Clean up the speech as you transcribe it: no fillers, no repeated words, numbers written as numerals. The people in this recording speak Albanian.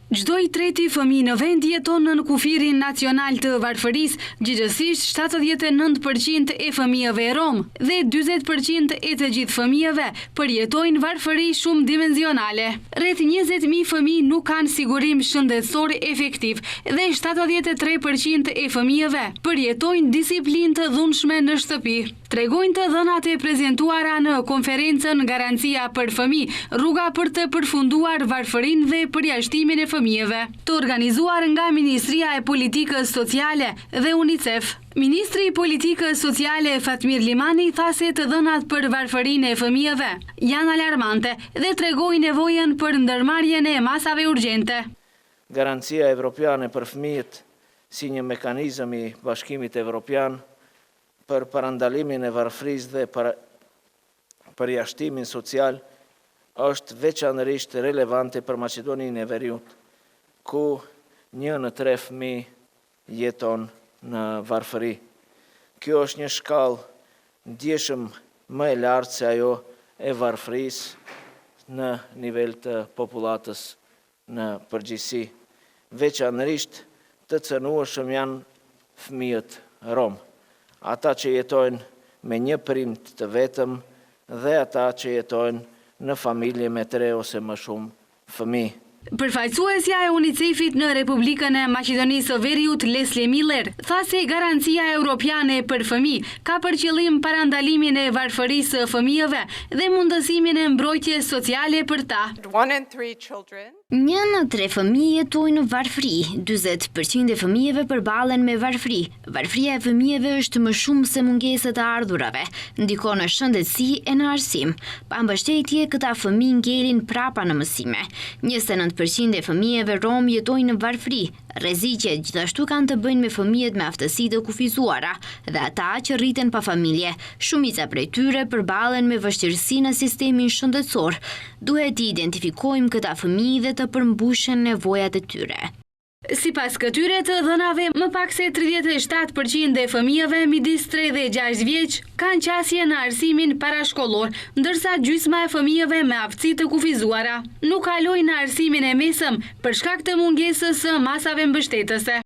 Çdo i treti fëmijë në vend jeton në kufirin nacional të varfërisë, gjithsesi 79% e fëmijëve rom dhe 40% e të gjithë fëmijëve përjetojnë varfëri shumë dimensionale. Rreth 20.000 fëmijë nuk kanë sigurim shëndetësor efektiv dhe 73% e fëmijëve përjetojnë disiplinë të dhunshme në shtëpi. Tregojnë të dhënat e prezantuara në konferencën Garancia për fëmijë, rruga për të përfunduar varfërinë dhe përjashtimin e fëmijëve, të organizuar nga Ministria e Politikës Sociale dhe UNICEF. Ministri i Politikës Sociale Fatmir Limani tha se të dhënat për varfërinë e fëmijëve janë alarmante dhe tregojnë nevojën për ndërmarrjen e masave urgjente. Garancia Evropiane për fëmijët si një mekanizëm i Bashkimit Evropian për parandalimin e varfërisë dhe përjashtimin social është veçanërisht relevante për Maqedoninë e Veriut, ku 1 në 3 fëmijë jeton në varfëri. Kjo është një shkallë ndjeshëm më e lartë se ajo e varfërisë në nivel të popullatës në përgjithësi. Veçanërisht të cënueshëm janë fëmijët rom, ata që jetojnë me një prind të vetëm dhe ata që jetojnë në familje me 3 ose më shumë fëmijë. Përfaqësuesja e UNICEF-it në Republikën e Maqedonisë së Veriut, Leslie Miller, tha se Garancia Europiane për fëmijë ka për qëllim parandalimin e varfërisë së fëmijëve dhe mundësimin e mbrojtjes sociale për ta. 1 në 3 fëmijë jetojnë në varfëri, 40% e fëmijëve përballen me varfëri. Varfëria e fëmijëve është më shumë se mungesat e ardhurave, ndikon në shëndetësi e në arsim. Pa mbështetje, këta fëmijë ngelin prapa në mësime. 29% e fëmijëve rom jetojnë në varfëri. Rreziqet gjithashtu kanë të bëjnë me fëmijët me aftësi të kufizuara dhe ata që rriten pa familje. Shumica prej tyre përballen me vështirësi në sistemin shëndetësor. Duhet të identifikojmë këta fëmijë dhe të përmbushen nevojat e tyre. Sipas këtyre të dhënave, më pak se 37% e fëmijëve midis 3 dhe 6 vjeç kanë qasje në arsimin parashkollor, ndërsa gjysma e fëmijëve me aftësi të kufizuara nuk kalojnë në arsimin e mesëm për shkak të mungesës së masave mbështetëse.